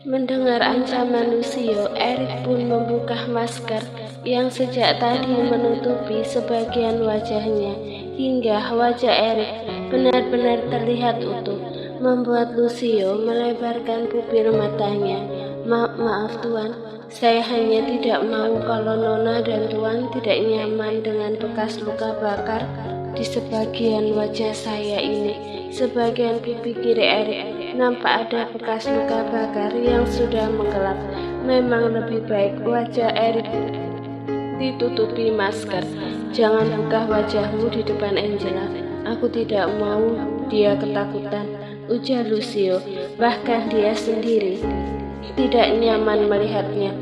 Mendengar ancaman Lucio, Eric pun membuka masker yang sejak tadi menutupi sebagian wajahnya, hingga wajah Eric benar-benar terlihat utuh, membuat Lucio melebarkan pupil matanya. Maaf Tuan, saya hanya tidak mau kalau Nona dan Tuan tidak nyaman dengan bekas luka bakar di sebagian wajah saya ini. Sebagian pipi kiri Eric nampak ada bekas luka bakar yang sudah menggelap. Memang lebih baik wajah Eric ditutupi masker. Jangan buka wajahmu di depan Angela. Aku tidak mau dia ketakutan, ujar Lucio. Bahkan dia sendiri tidak nyaman melihatnya.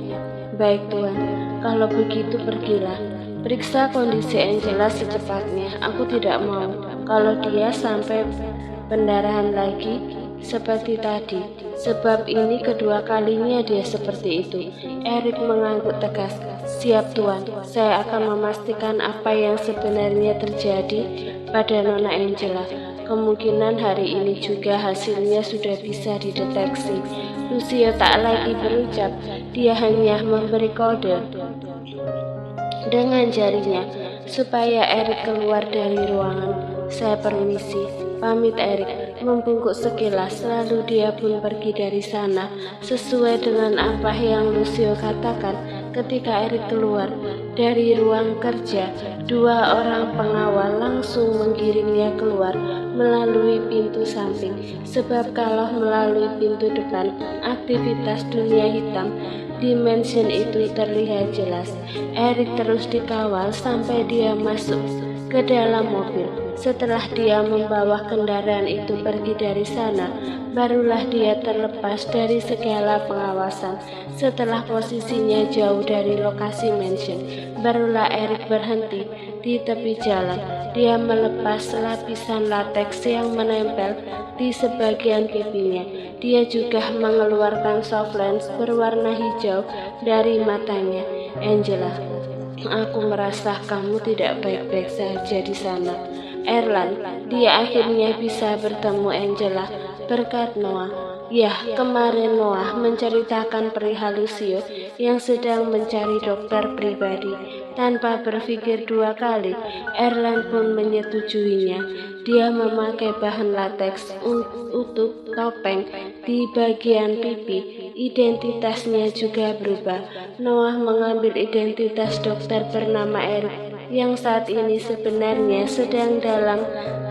Baik Tuan, kalau begitu pergilah. Periksa kondisi Angela secepatnya. Aku tidak mau kalau dia sampai pendarahan lagi seperti tadi, sebab ini kedua kalinya dia seperti itu. Eric mengangguk tegas. Siap Tuan, saya akan memastikan apa yang sebenarnya terjadi pada Nona Angela. Kemungkinan hari ini juga hasilnya sudah bisa dideteksi. Lucio tak lagi berucap, dia hanya memberi kode dengan jarinya supaya Eric keluar dari ruangan. Saya permisi, pamit Eric, membungkuk sekilas, lalu dia pun pergi dari sana, sesuai dengan apa yang Lucio katakan. Ketika Eric keluar dari ruang kerja, dua orang pengawal langsung menggiringnya keluar melalui pintu samping, sebab kalau melalui pintu depan, aktivitas dunia hitam di mansion itu terlihat jelas. Eric terus dikawal sampai dia masuk ke dalam mobil. Setelah dia membawa kendaraan itu pergi dari sana, barulah dia terlepas dari segala pengawasan. Setelah posisinya jauh dari lokasi mansion, barulah Eric berhenti di tepi jalan. Dia melepas lapisan lateks yang menempel di sebagian pipinya. Dia juga mengeluarkan soft lens berwarna hijau dari matanya. Angela, aku merasa kamu tidak baik-baik saja di sana. Erland, dia akhirnya bisa bertemu Angela berkat Noah. Ya, kemarin Noah menceritakan perihal Lucio yang sedang mencari dokter pribadi. Tanpa berpikir dua kali, Erland pun menyetujuinya. Dia memakai bahan lateks untuk topeng di bagian pipi. Identitasnya juga berubah. Noah mengambil identitas dokter bernama Eric yang saat ini sebenarnya sedang dalam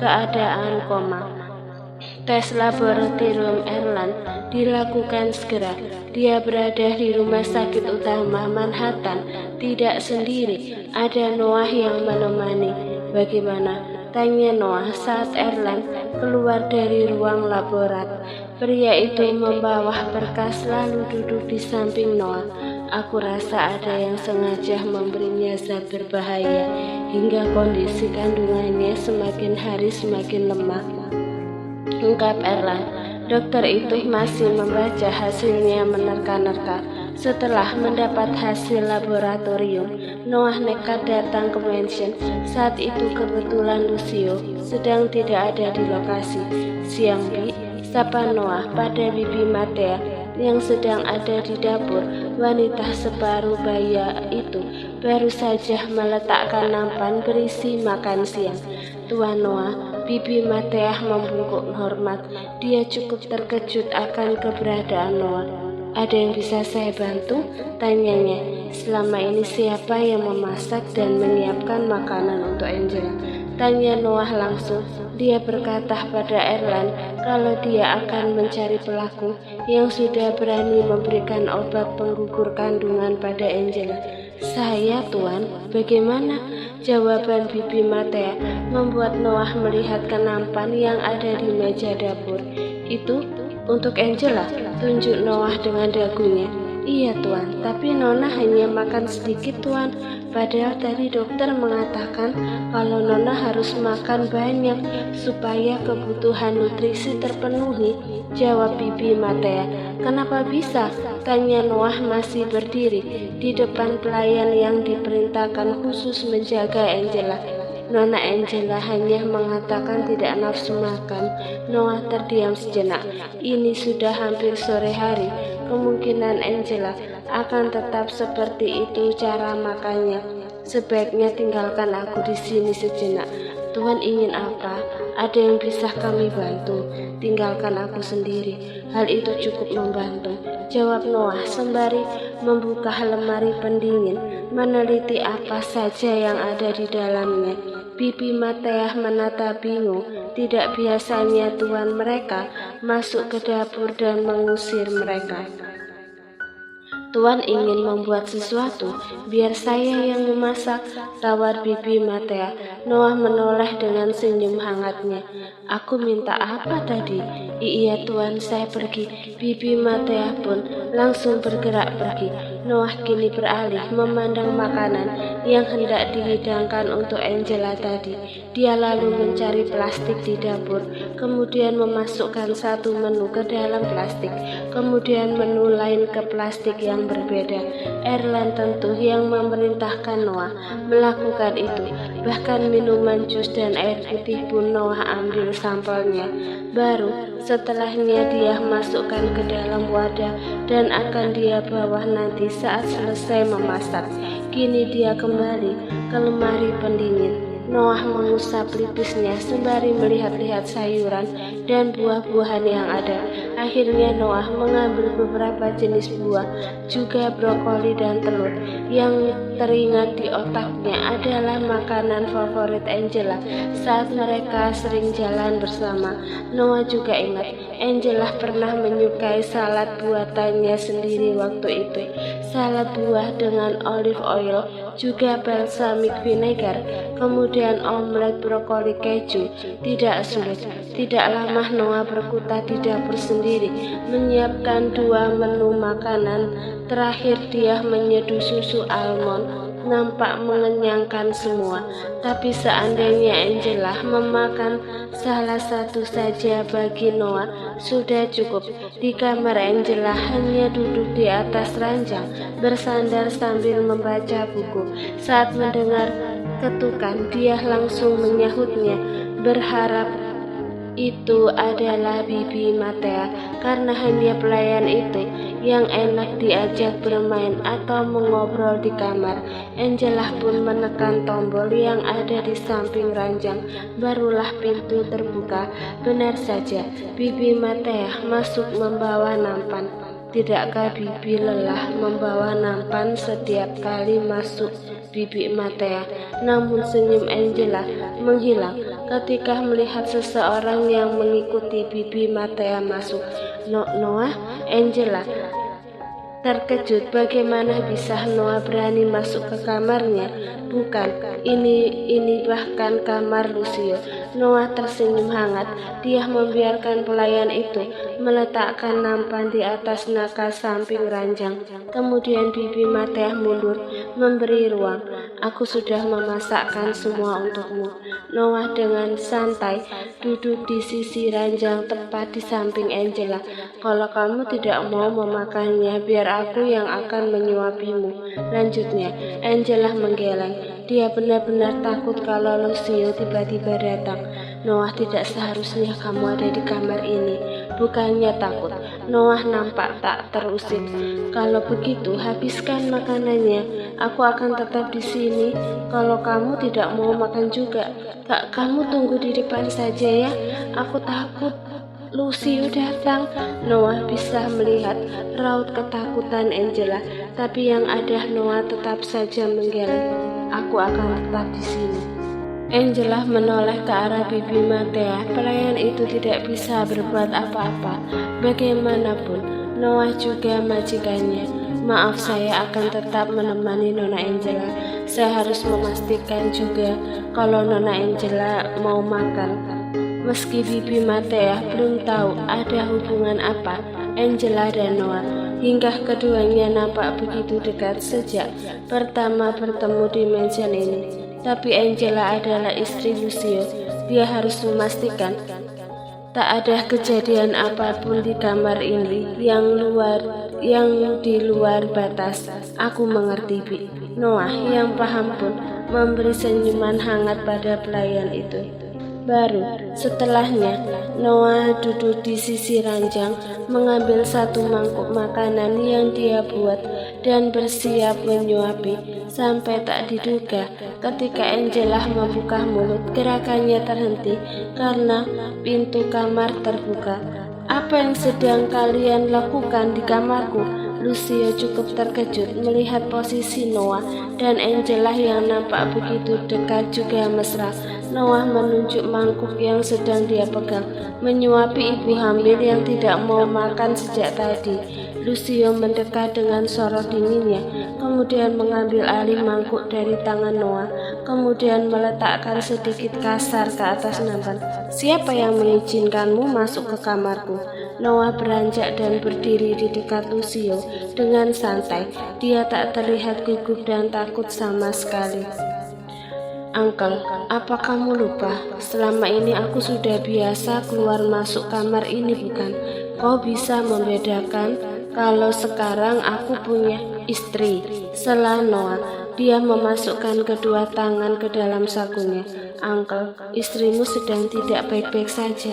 keadaan koma. Tes laboratorium Erland dilakukan segera. Dia berada di rumah sakit utama Manhattan, tidak sendiri. Ada Noah yang menemani. Bagaimana? Tanya Noah saat Erland keluar dari ruang laborat. Pria itu membawa berkas lalu duduk di samping Noah. Aku rasa ada yang sengaja memberinya zat berbahaya hingga kondisi kandungannya semakin hari semakin lemah, ungkap Erland. Dokter itu masih membaca hasilnya menerka-nerka. Setelah mendapat hasil laboratorium, Noah nekat datang ke mansion. Saat itu kebetulan Lucio sedang tidak ada di lokasi. Siang Bi, sapa Noah pada Bibi Matea yang sedang ada di dapur. Wanita separuh baya itu baru saja meletakkan nampan berisi makan siang. Tuan Noah, Bibi Matea membungkuk hormat. Dia cukup terkejut akan keberadaan Noah. Ada yang bisa saya bantu? Tanyanya. Selama ini siapa yang memasak dan menyiapkan makanan untuk Angela? Tanya Noah langsung. Dia berkata pada Erland kalau dia akan mencari pelaku yang sudah berani memberikan obat penggugur kandungan pada Angela. Saya, Tuan. Bagaimana? Jawaban Bibi Matea membuat Noah melihat ke nampan yang ada di meja dapur. Itu untuk Angela, tunjuk Noah dengan dagunya. Iya Tuan, tapi Nona hanya makan sedikit Tuan. Padahal tadi dokter mengatakan kalau Nona harus makan banyak supaya kebutuhan nutrisi terpenuhi, jawab Bibi Matea. Kenapa bisa? Tanya Noah masih berdiri di depan pelayan yang diperintahkan khusus menjaga Angela. Nona Angela hanya mengatakan tidak nafsu makan. Noah terdiam sejenak. Ini sudah hampir sore hari. Kemungkinan Angela akan tetap seperti itu cara makannya. Sebaiknya tinggalkan aku di sini sejenak. Tuhan ingin apa? Ada yang bisa kami bantu? Tinggalkan aku sendiri. Hal itu cukup membantu, jawab Noah sembari membuka lemari pendingin, meneliti apa saja yang ada di dalamnya. Bibi Mateah menata bingung. Tidak biasanya tuan mereka masuk ke dapur dan mengusir mereka. Tuan ingin membuat sesuatu, biar saya yang memasak, tawar Bibi Mateah. Noah menoleh dengan senyum hangatnya. Aku minta apa tadi? Iya Tuan, saya pergi. Bibi Mateah pun langsung bergerak pergi. Noah kini beralih memandang makanan yang hendak dihidangkan untuk Angela tadi. Dia lalu mencari plastik di dapur, kemudian memasukkan satu menu ke dalam plastik, kemudian menu lain ke plastik yang berbeda. Erland tentu yang memerintahkan Noah melakukan itu. Bahkan minuman jus dan air putih pun Noah ambil sampelnya. Baru setelahnya dia masukkan ke dalam wadah dan akan dia bawa nanti saat selesai memasak. Kini dia kembali ke lemari pendingin. Noah mengusap lipisnya sembari melihat-lihat sayuran dan buah-buahan yang ada. Akhirnya Noah mengambil beberapa jenis buah, juga brokoli dan telur. Yang teringat di otaknya adalah makanan favorit Angela saat mereka sering jalan bersama. Noah juga ingat Angela pernah menyukai salad buatannya sendiri waktu itu. Salad buah dengan olive oil, juga balsamic vinegar, kemudian omelet brokoli keju. Tidak sulit. Tidak lama Noah berkutat di dapur sendiri, menyiapkan 2 menu makanan. Terakhir dia menyeduh susu almond. Nampak mengenyangkan semua. Tapi seandainya Angela memakan salah satu saja bagi Noah, sudah cukup. Di kamar Angela hanya duduk di atas ranjang, bersandar sambil membaca buku. Saat mendengar ketukan, dia langsung menyahutnya, berharap itu adalah Bibi Mateah, karena hanya pelayan itu yang enak diajak bermain atau mengobrol di kamar. Angela pun menekan tombol yang ada di samping ranjang. Barulah pintu terbuka. Benar saja, Bibi Mateah masuk membawa nampan. Tidakkah Bibi lelah membawa nampan setiap kali masuk Bibi Mateah? Namun senyum Angela menghilang ketika melihat seseorang yang mengikuti Bibi Mateah masuk. Noah, Angela terkejut. Bagaimana bisa Noah berani masuk ke kamarnya? Bukan, ini bahkan kamar Lucio. Noah tersenyum hangat. Dia membiarkan pelayan itu meletakkan nampan di atas naga samping ranjang. Kemudian Bibi Mateah mundur, memberi ruang. Aku sudah memasakkan semua untukmu. Noah dengan santai duduk di sisi ranjang tepat di samping Angela. Kalau kamu tidak mau memakannya, biar aku yang akan menyuapimu, lanjutnya. Angela menggeleng. Dia benar-benar takut kalau Lucio tiba-tiba datang. Noah, tidak seharusnya kamu ada di kamar ini. Bukannya takut. Noah nampak tak terusik. Kalau begitu, habiskan makanannya. Aku akan tetap di sini. Kalau kamu tidak mau makan juga, kamu tunggu di depan saja ya. Aku takut Lucio datang. Noah bisa melihat raut ketakutan Angela, tapi yang ada Noah tetap saja menggeleng. Aku akan tetap di sini. Angela menoleh ke arah Bibi Mateah. Pelayan itu tidak bisa berbuat apa-apa. Bagaimanapun, Noah juga majikannya. Maaf, saya akan tetap menemani Nona Angela. Saya harus memastikan juga kalau Nona Angela mau makan. Meski Bibi Mateah belum tahu ada hubungan apa Angela dan Noah, hingga keduanya nampak begitu dekat sejak pertama bertemu di mansion ini. Tapi Angela adalah istri Lucio. Dia harus memastikan tak ada kejadian apapun di kamar ini yang di luar batas. Aku mengerti, Bi. Noah yang paham pun memberi senyuman hangat pada pelayan itu. Baru setelahnya Noah duduk di sisi ranjang, mengambil satu mangkuk makanan yang dia buat dan bersiap menyuapi. Sampai tak diduga ketika Angela membuka mulut, gerakannya terhenti karena pintu kamar terbuka. "Apa yang sedang kalian lakukan di kamarku?" Lucio cukup terkejut melihat posisi Noah dan Angela yang nampak begitu dekat juga mesra. Noah menunjuk mangkuk yang sedang dia pegang, menyuapi ibu hamil yang tidak mau makan sejak tadi. Lucio mendekat dengan sorot dinginnya, kemudian mengambil alih mangkuk dari tangan Noah, kemudian meletakkan sedikit kasar ke atas nampan. "Siapa yang mengizinkanmu masuk ke kamarku?" Noah beranjak dan berdiri di dekat Lucio dengan santai. Dia tak terlihat gugup dan takut sama sekali. "Uncle, apa kamu lupa? Selama ini aku sudah biasa keluar masuk kamar ini, bukan? Kau bisa membedakan kalau sekarang aku punya istri?" Sela Noah. Dia memasukkan kedua tangan ke dalam sakunya. "Uncle, istrimu sedang tidak baik-baik saja.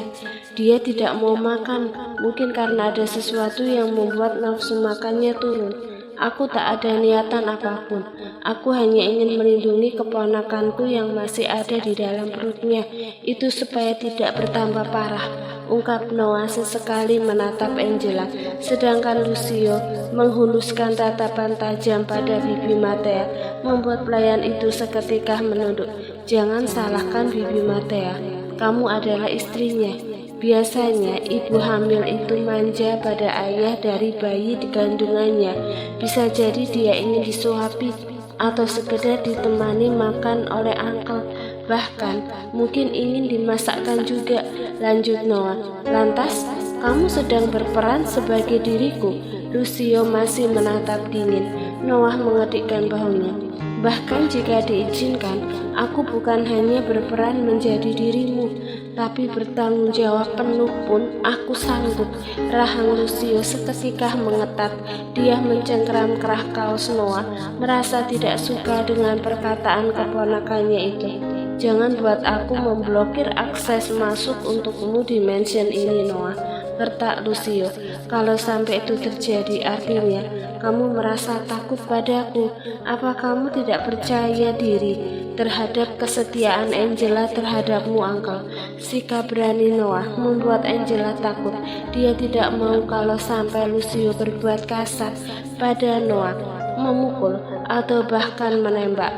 Dia tidak mau makan, mungkin karena ada sesuatu yang membuat nafsu makannya turun. Aku tak ada niatan apapun. Aku hanya ingin melindungi keponakanku yang masih ada di dalam perutnya. Itu supaya tidak bertambah parah," ungkap Noah sesekali menatap Angela, sedangkan Lucio menghuluskan tatapan tajam pada bibi Matea, membuat pelayan itu seketika menunduk. "Jangan salahkan bibi Matea, kamu adalah istrinya. Biasanya ibu hamil itu manja pada ayah dari bayi di kandungannya. Bisa jadi dia ingin disuapi atau sekedar ditemani makan oleh uncle. Bahkan mungkin ingin dimasakkan juga," lanjut Noah. "Lantas kamu sedang berperan sebagai diriku?" Lucio masih menatap dingin. Noah mengetikkan bahunya. "Bahkan jika diizinkan, aku bukan hanya berperan menjadi dirimu, tapi bertanggung jawab penuh pun aku sanggup." Rahang Lucio seketika mengetat. Dia mencengkeram kerah kaos Noah, merasa tidak suka dengan perkataan keponakannya itu. "Jangan buat aku memblokir akses masuk untukmu di mansion ini, Noah," gertak Lucio. "Kalau sampai itu terjadi, artinya kamu merasa takut padaku. Apa kamu tidak percaya diri terhadap kesetiaan Angela terhadapmu, Uncle?" Sikap berani Noah membuat Angela takut. Dia tidak mau kalau sampai Lucio berbuat kasar pada Noah, memukul atau bahkan menembak.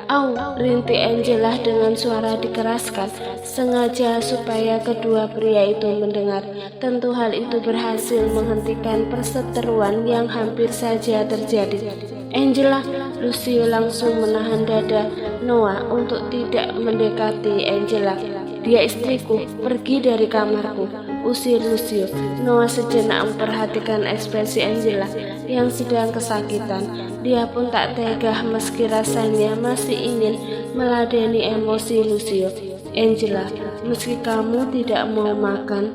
"Au!" rintik Angela dengan suara dikeraskan, sengaja supaya kedua pria itu mendengar. Tentu hal itu berhasil menghentikan perseteruan yang hampir saja terjadi. "Angela!" Lucio langsung menahan dada Noah untuk tidak mendekati Angela. "Dia istriku, pergi dari kamarku," usir Lucio. Noah sejenak memperhatikan ekspresi Angela yang sedang kesakitan. Dia pun tak tega meski rasanya masih ingin meladeni emosi Lucio. "Angela, meski kamu tidak mau makan,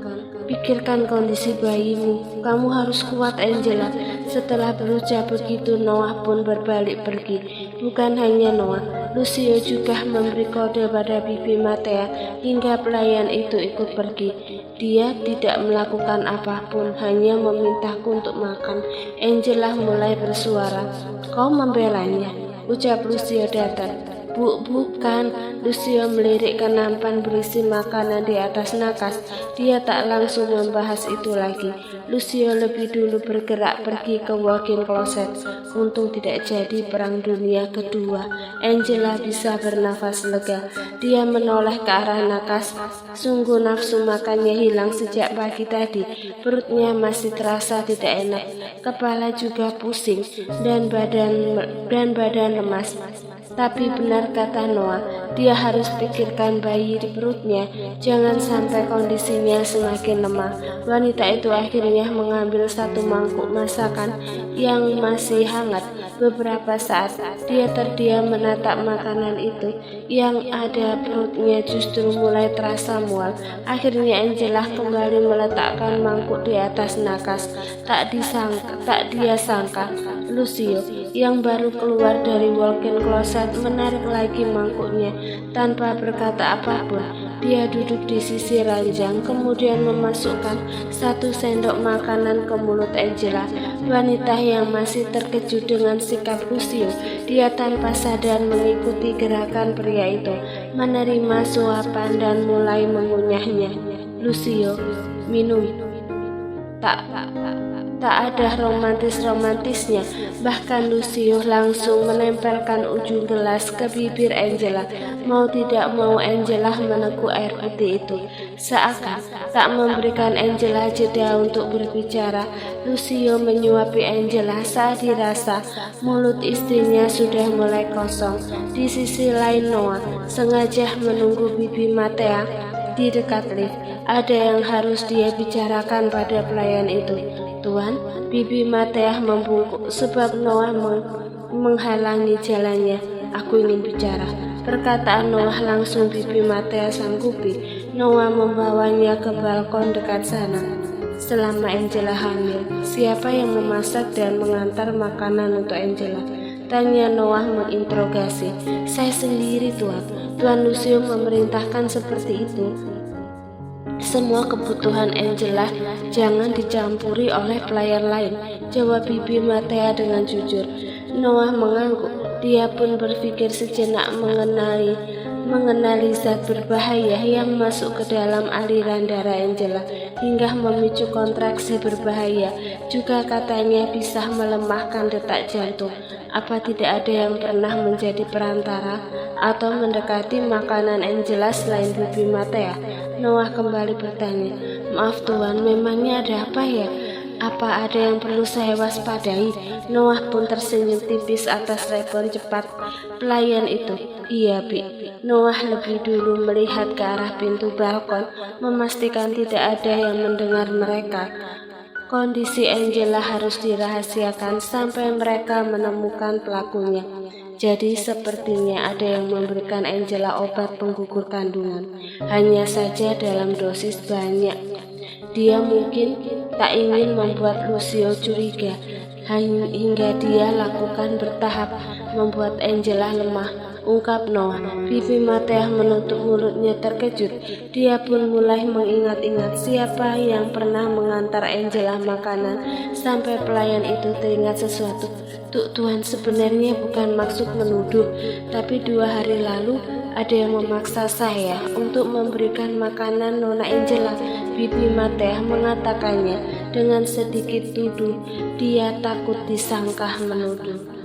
pikirkan kondisi bayimu. Kamu harus kuat, Angela." Setelah berucap begitu, Noah pun berbalik pergi. Bukan hanya Noah, Lucio juga memberi kode pada bibi Matea hingga pelayan itu ikut pergi. "Dia tidak melakukan apapun, hanya memintaku untuk makan." Angela mulai bersuara. "Kau membelanya?" ucap Lucio datar. Bukan." Lucio melirik ke nampan berisi makanan di atas nakas. Dia tak langsung membahas itu lagi. Lucio lebih dulu bergerak pergi ke walk-in closet. Untung tidak jadi perang dunia kedua. Angela bisa bernafas lega. Dia menoleh ke arah nakas. Sungguh nafsu makannya hilang sejak pagi tadi. Perutnya masih terasa tidak enak. Kepala juga pusing dan badan lemas. Tapi benar kata Noah, dia harus pikirkan bayi di perutnya, jangan sampai kondisinya semakin lemah. Wanita itu akhirnya mengambil satu mangkuk masakan yang masih hangat. Beberapa saat dia terdiam menatap makanan itu, yang ada perutnya justru mulai terasa mual. Akhirnya Angela kembali meletakkan mangkuk di atas nakas. Tak dia sangka Lucio, yang baru keluar dari walk-in closet, menarik lagi mangkuknya tanpa berkata apapun. Dia duduk di sisi ranjang, kemudian memasukkan 1 sendok makanan ke mulut Angela. Wanita yang masih terkejut dengan sikap Lucio, dia tanpa sadar mengikuti gerakan pria itu, menerima suapan dan mulai mengunyahnya. Lucio, minum. Tak ada romantisnya. Bahkan Lucio langsung menempelkan ujung gelas ke bibir Angela. Mau tidak mau Angela meneguk air putih itu. Seakan tak memberikan Angela jeda untuk berbicara, Lucio menyuapi Angela saat dirasa mulut istrinya sudah mulai kosong. Di sisi lain, Noah sengaja menunggu Bibi Matea di dekat lift. Ada yang harus dia bicarakan pada pelayan itu. Tuan, Bibi Matea membungkuk sebab Noah menghalangi jalannya. Aku ingin bicara. Perkataan Noah langsung Bibi Matea sanggupi. Noah membawanya ke balkon dekat sana. Selama Angela hamil, siapa yang memasak dan mengantar makanan untuk Angela? Tanya Noah menginterogasi. Saya sendiri, Tuan. Tuan Lucio memerintahkan seperti itu. Semua kebutuhan Angela jangan dicampuri oleh pelayan lain, jawab Bibi Matea dengan jujur. Noah mengangguk. Dia pun berpikir sejenak mengenali zat berbahaya yang masuk ke dalam aliran darah Angela hingga memicu kontraksi berbahaya. Juga katanya bisa melemahkan detak jantung. Apa tidak ada yang pernah menjadi perantara atau mendekati makanan Angela selain Bibi Matea? Noah kembali bertanya. Maaf Tuan, memangnya ada apa ya? Apa ada yang perlu saya waspadai? Noah pun tersenyum tipis atas respon cepat pelayan itu. Iya, Bi. Noah lebih dulu melihat ke arah pintu balkon, memastikan tidak ada yang mendengar mereka. Kondisi Angela harus dirahasiakan sampai mereka menemukan pelakunya. Jadi sepertinya ada yang memberikan Angela obat penggugur kandungan, hanya saja dalam dosis banyak. Dia mungkin tak ingin membuat Lucio curiga, hingga dia lakukan bertahap membuat Angela lemah, ungkap Noah. Bibi Matea menutup mulutnya terkejut. Dia pun mulai mengingat-ingat siapa yang pernah mengantar Angela makanan sampai pelayan itu teringat sesuatu. Tuan, sebenarnya bukan maksud menuduh, tapi 2 hari lalu ada yang memaksa saya untuk memberikan makanan Nona Angela. Bibi Matea mengatakannya dengan sedikit tuduh. Dia takut disangka menuduh.